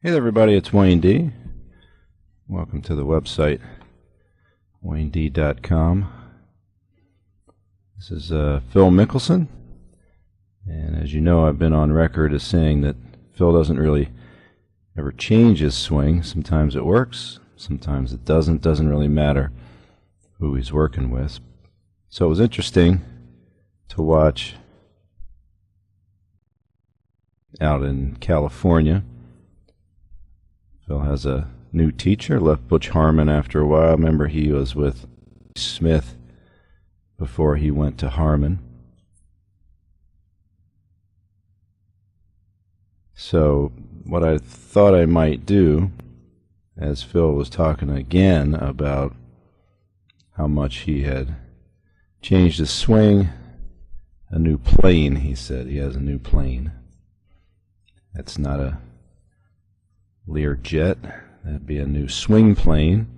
Hey there everybody, it's Wayne D. Welcome to the website, WayneD.com. This is Phil Mickelson, and as you know, I've been on record as saying that Phil doesn't really ever change his swing. Sometimes it works, sometimes it doesn't. Doesn't really matter who he's working with. So it was interesting to watch out in California. Phil has a new teacher, left Butch Harmon after a while. Remember, he was with Smith before he went to Harmon. So what I thought I might do, as Phil was talking again about how much he had changed his swing, a new plane, he said. He has a new plane. That's not a Learjet. That'd be a new swing plane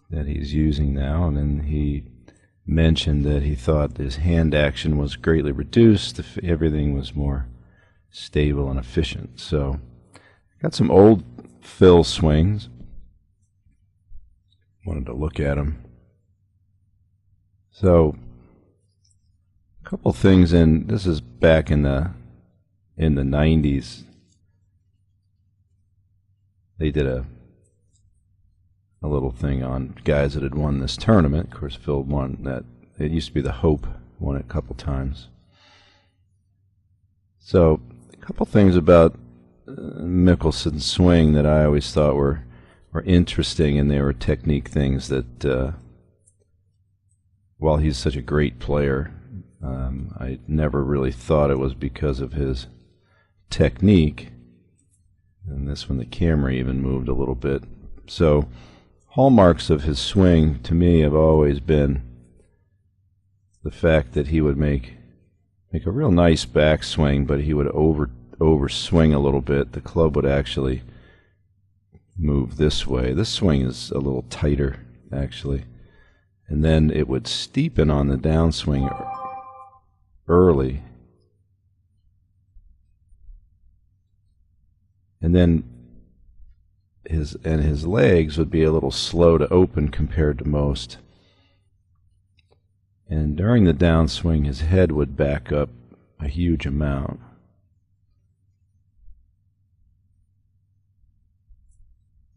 that he's using now. And then he mentioned that he thought his hand action was greatly reduced. Everything was more stable and efficient. So got some old Phil swings. Wanted to look at them. So a couple things, and this is back in the 90s. They did a little thing on guys that had won this tournament. Of course, Phil won that. It used to be the Hope, won it a couple times. So a couple things about Mickelson's swing that I always thought were interesting, and they were technique things that, while he's such a great player, I never really thought it was because of his technique. And this one, the camera even moved a little bit. So hallmarks of his swing to me have always been the fact that he would make a real nice backswing, but he would overswing a little bit. The club would actually move this way. This swing is a little tighter, actually. And then it would steepen on the downswing early. And then his legs would be a little slow to open compared to most. And during the downswing, his head would back up a huge amount.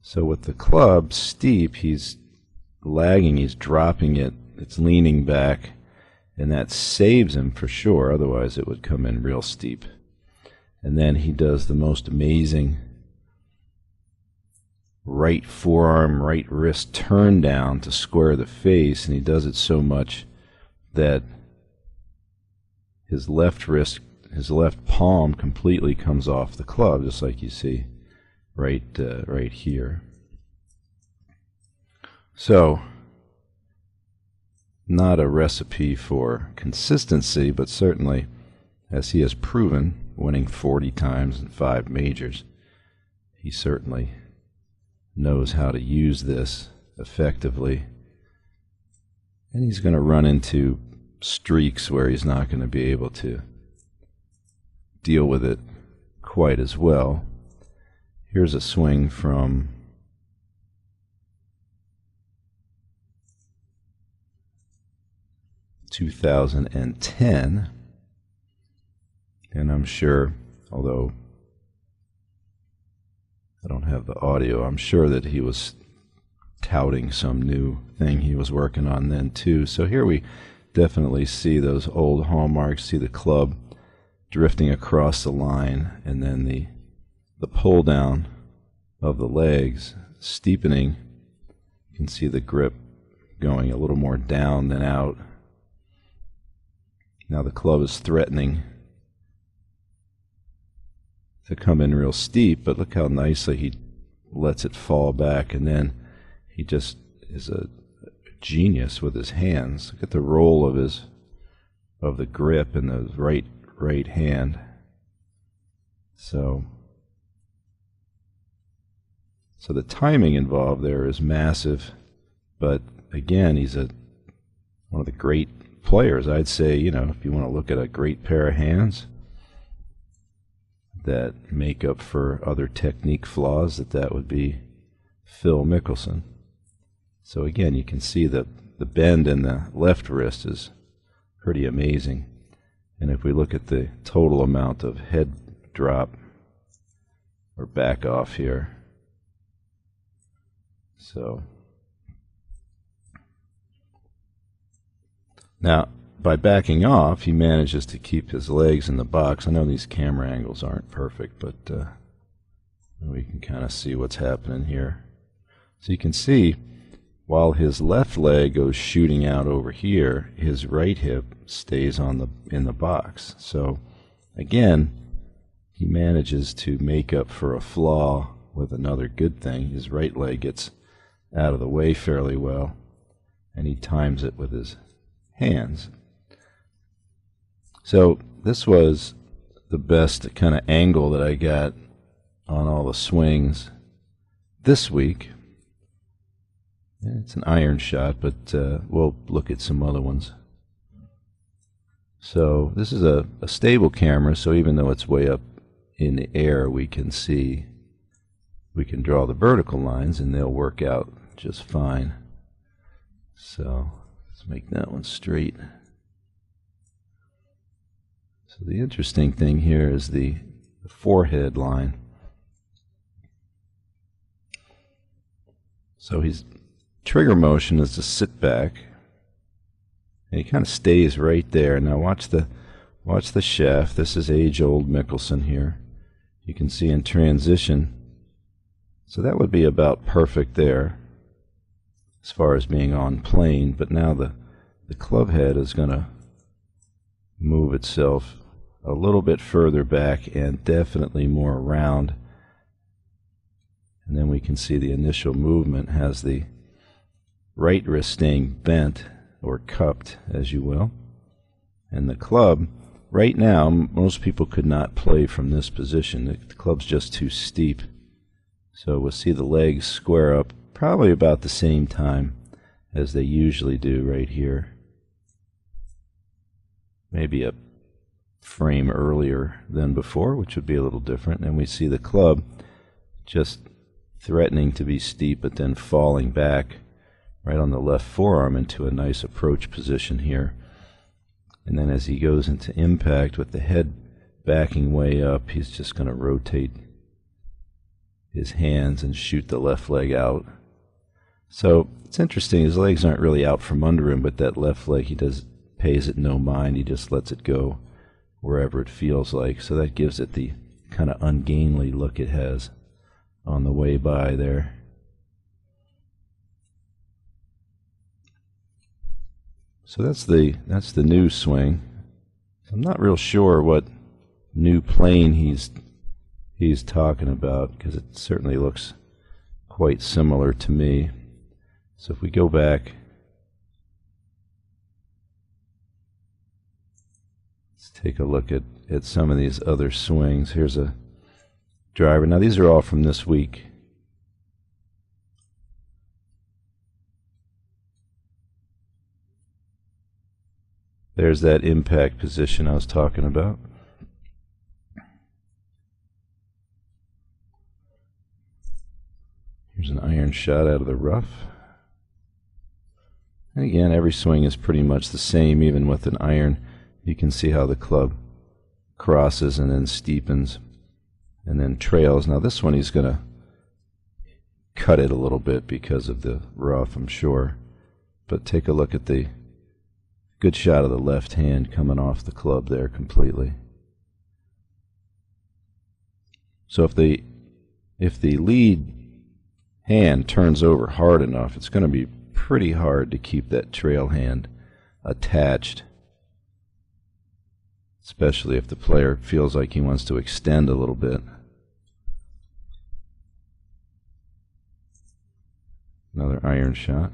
So with the club steep, he's lagging, he's dropping it, it's leaning back, and that saves him for sure, otherwise it would come in real steep. And then he does the most amazing right forearm, right wrist turn down to square the face, and he does it so much that his left wrist, his left palm completely comes off the club, just like you see right here. So, not a recipe for consistency, but certainly, as he has proven, winning 40 times in 5 majors, he certainly knows how to use this effectively. And he's going to run into streaks where he's not going to be able to deal with it quite as well. Here's a swing from (2010). And I'm sure, although I don't have the audio, I'm sure that he was touting some new thing he was working on then too. So here we definitely see those old hallmarks, see the club drifting across the line, and then the pull down of the legs, steepening. You can see the grip going a little more down than out. Now the club is threatening to come in real steep, but look how nicely he lets it fall back, and then he just is a genius with his hands. Look at the roll of the grip in the right hand. So the timing involved there is massive, but again, he's one of the great players. I'd say, if you want to look at a great pair of hands, that make up for other technique flaws, that would be Phil Mickelson. So again, you can see that the bend in the left wrist is pretty amazing. And if we look at the total amount of head drop or back off here, so now by backing off, he manages to keep his legs in the box. I know these camera angles aren't perfect, but we can kind of see what's happening here. So you can see while his left leg goes shooting out over here, his right hip stays in the box. So again, he manages to make up for a flaw with another good thing. His right leg gets out of the way fairly well, and he times it with his hands. So this was the best kind of angle that I got on all the swings this week. It's an iron shot, but we'll look at some other ones. So this is a stable camera, so even though it's way up in the air, we can draw the vertical lines, and they'll work out just fine. So let's make that one straight. So the interesting thing here is the forehead line. So his trigger motion is to sit back, and he kind of stays right there. Now watch the shaft. This is age-old Mickelson here. You can see in transition. So that would be about perfect there as far as being on plane, but now the club head is going to move itself a little bit further back and definitely more around. And then we can see the initial movement has the right wrist staying bent or cupped, as you will. And the club, right now, most people could not play from this position. The club's just too steep. So we'll see the legs square up probably about the same time as they usually do right here. Maybe a frame earlier than before, which would be a little different. And we see the club just threatening to be steep, but then falling back right on the left forearm into a nice approach position here. And then as he goes into impact with the head backing way up, he's just going to rotate his hands and shoot the left leg out. So it's interesting, his legs aren't really out from under him, but that left leg, he pays it no mind. He just lets it go wherever it feels like. So that gives it the kind of ungainly look it has on the way by there. So that's the new swing. I'm not real sure what new plane he's talking about, because it certainly looks quite similar to me. So if we go back, let's take a look at some of these other swings. Here's a driver. Now these are all from this week. There's that impact position I was talking about. Here's an iron shot out of the rough. And again, every swing is pretty much the same. Even with an iron, you can see how the club crosses and then steepens and then trails. Now this one he's going to cut it a little bit because of the rough, I'm sure. But take a look at the good shot of the left hand coming off the club there completely. So if the lead hand turns over hard enough, it's going to be pretty hard to keep that trail hand attached, especially if the player feels like he wants to extend a little bit. Another iron shot.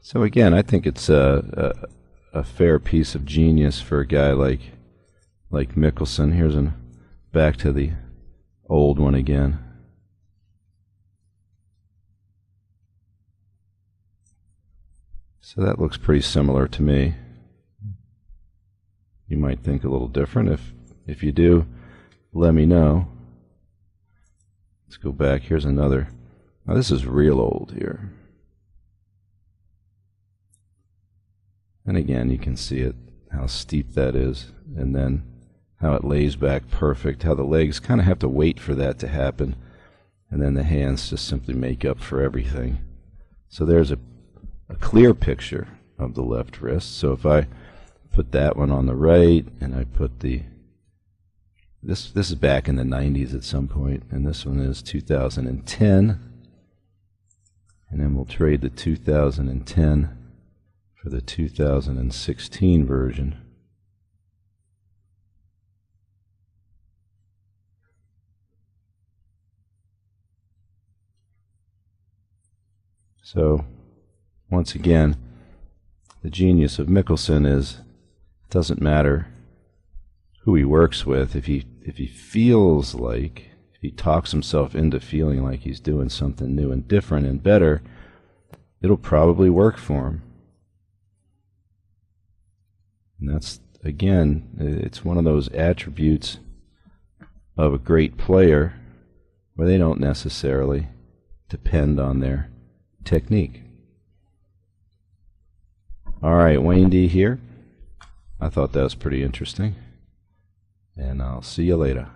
So again, I think it's a fair piece of genius for a guy like like Mickelson. Here's back to the old one again. So that looks pretty similar to me. You might think a little different. If you do, let me know. Let's go back. Here's another. Now this is real old here. And again, you can see it, how steep that is, and then how it lays back perfect, how the legs kind of have to wait for that to happen, and then the hands just simply make up for everything. So there's a clear picture of the left wrist. So if I put that one on the right, and I put this is back in the 90s at some point, and this one is 2010, and then we'll trade the 2010 for the 2016 version. So once again, the genius of Mickelson is it doesn't matter who he works with. If he feels like, if he talks himself into feeling like he's doing something new and different and better, it'll probably work for him. And that's, again, it's one of those attributes of a great player where they don't necessarily depend on their technique. All right, Wayne D here. I thought that was pretty interesting, and I'll see you later.